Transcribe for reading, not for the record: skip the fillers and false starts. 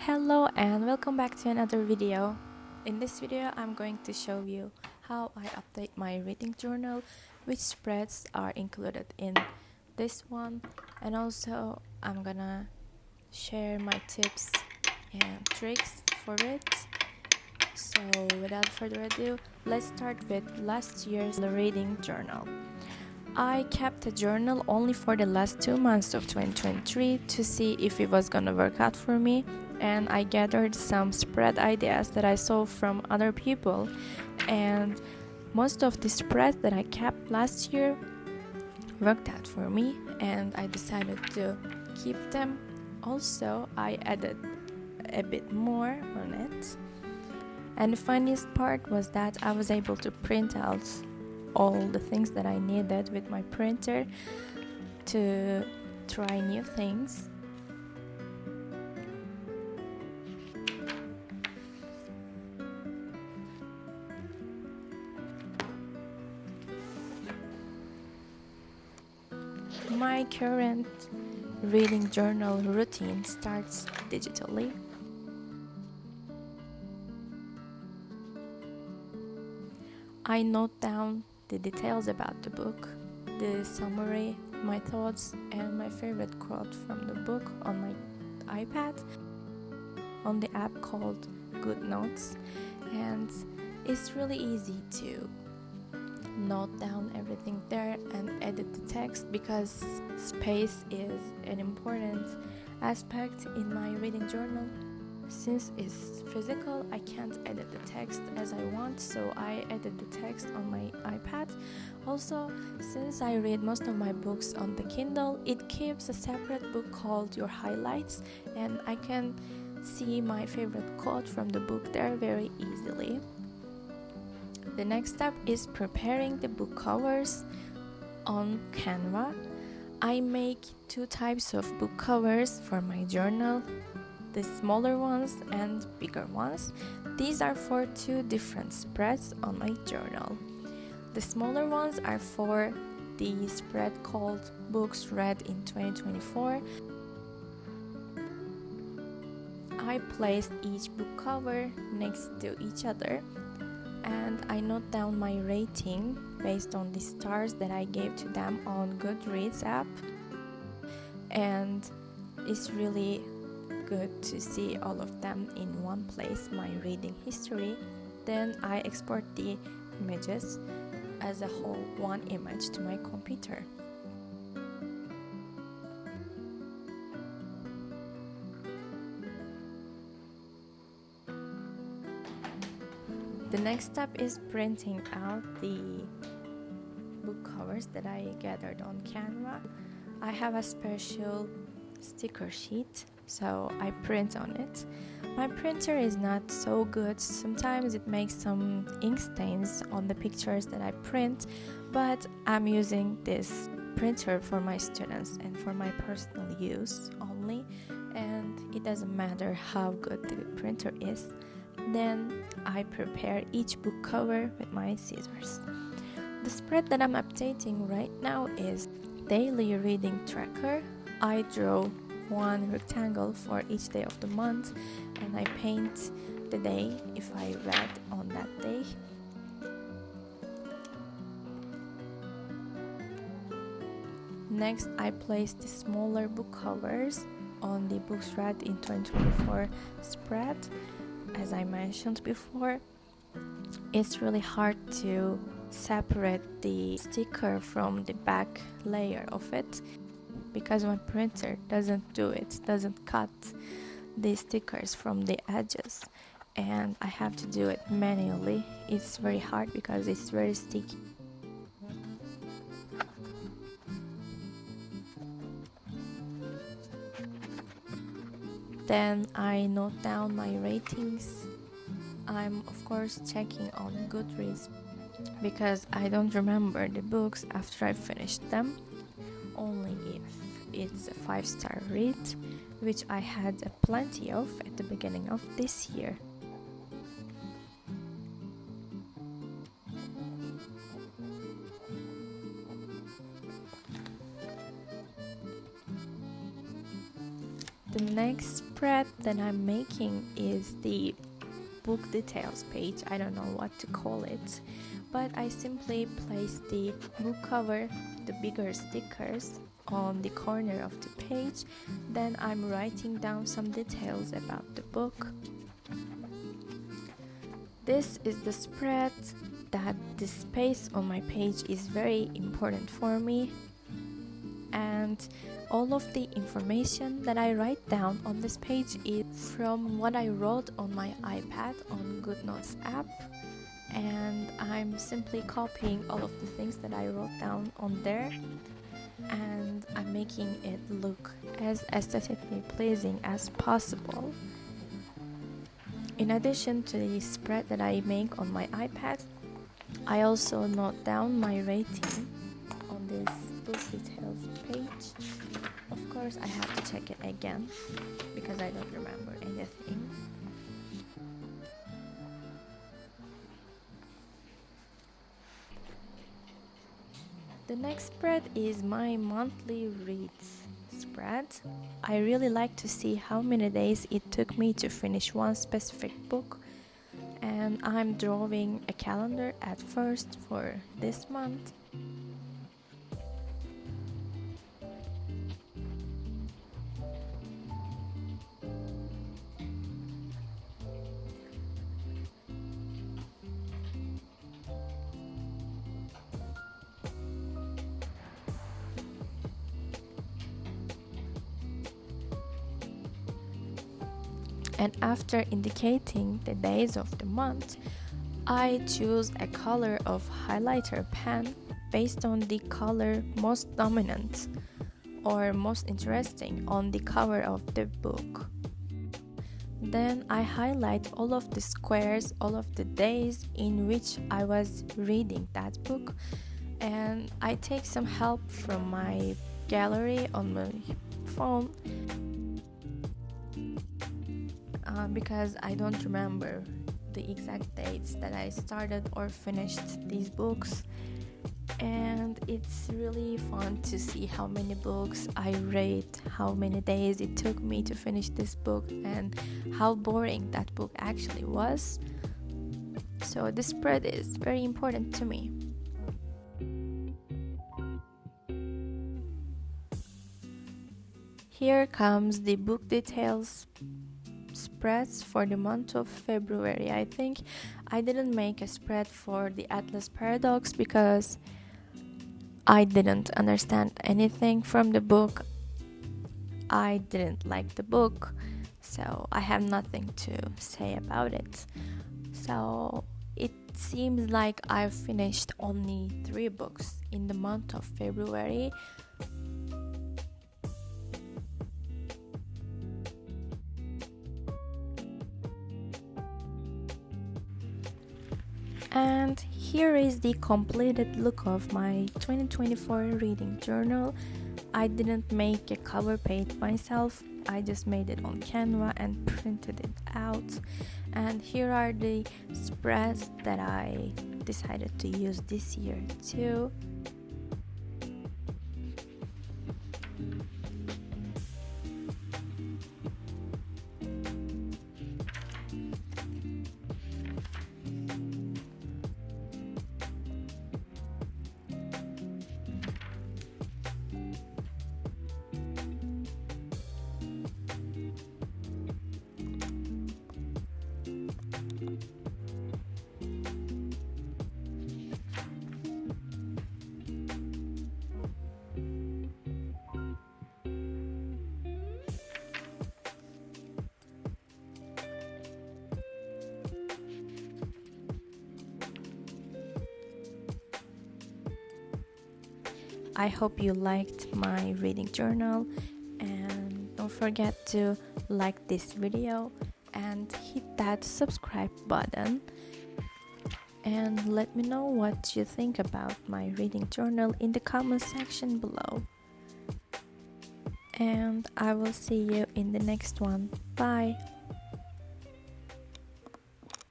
Hello and welcome back to another video. In this video I'm going to show you how I update my reading journal, which spreads are included in this one, and also I'm gonna share my tips and tricks for it. So without further ado, let's start with last year's reading journal. I kept a journal only for the last 2 months of 2023 to see if it was gonna work out for me, and I gathered some spread ideas that I saw from other people, and most of the spreads that I kept last year worked out for me, and I decided to keep them. Also, I added a bit more on it, and the funniest part was that I was able to print out all the things that I needed with my printer to try new things. My current reading journal routine starts digitally. I note down the details about the book, the summary, my thoughts, and my favorite quote from the book on my iPad on the app called GoodNotes, and it's really easy to note down everything there and edit the text because space is an important aspect in my reading journal. Since it's physical, I can't edit the text as I want, so I edit the text on my iPad. Also, since I read most of my books on the Kindle, it keeps a separate book called Your Highlights, and I can see my favorite quote from the book there very easily. The next step is preparing the book covers on Canva. I make two types of book covers for my journal, the smaller ones and bigger ones. These are for two different spreads on my journal. The smaller ones are for the spread called Books Read in 2024. I placed each book cover next to each other, and I note down my rating based on the stars that I gave to them on Goodreads app, and it's really good to see all of them in one place, my reading history. Then I export the images as a whole, one image, to my computer. The next step is printing out the book covers that I gathered on Canva. I have a special sticker sheet, so I print on it. My printer is not so good. Sometimes it makes some ink stains on the pictures that I print, but I'm using this printer for my students and for my personal use only, and it doesn't matter how good the printer is. Then I prepare each book cover with my scissors. The spread that I'm updating right now is daily reading tracker. I draw one rectangle for each day of the month, and I paint the day if I read on that day. Next, I place the smaller book covers on the Books Read in 2024 spread. As I mentioned before, it's really hard to separate the sticker from the back layer of it because my printer doesn't cut the stickers from the edges, and I have to do it manually. It's very hard because it's very sticky. Then I note down my ratings. I'm of course checking on Goodreads because I don't remember the books after I finished them, only if it's a 5-star read, which I had plenty of at the beginning of this year. The next spread that I'm making is the book details page. I don't know what to call it, but I simply place the book cover, the bigger stickers, on the corner of the page. Then I'm writing down some details about the book. This is the spread that the space on my page is very important for me, and all of the information that I write down on this page is from what I wrote on my iPad on GoodNotes app, and I'm simply copying all of the things that I wrote down on there, and I'm making it look as aesthetically pleasing as possible. In addition to the spread that I make on my iPad, I also note down my rating on this book details page. Of course, I have to check it again because I don't remember anything. The next spread is my monthly reads spread. I really like to see how many days it took me to finish one specific book, and I'm drawing a calendar at first for this month. And after indicating the days of the month, I choose a color of highlighter pen based on the color most dominant or most interesting on the cover of the book. Then I highlight all of the squares, all of the days in which I was reading that book, and I take some help from my gallery on my phone because I don't remember the exact dates that I started or finished these books, and it's really fun to see how many books I read, how many days it took me to finish this book, and how boring that book actually was. So this spread is very important to me. Here comes the book details spreads for the month of February. I think I didn't make a spread for the Atlas Paradox because I didn't understand anything from the book. I didn't like the book, so I have nothing to say about it. So it seems like I've finished only 3 books in the month of February. And here is the completed look of my 2024 reading journal. I didn't make a cover page myself, I just made it on Canva and printed it out. And here are the spreads that I decided to use this year too. I hope you liked my reading journal, and don't forget to like this video and hit that subscribe button, and let me know what you think about my reading journal in the comment section below. And I will see you in the next one. Bye.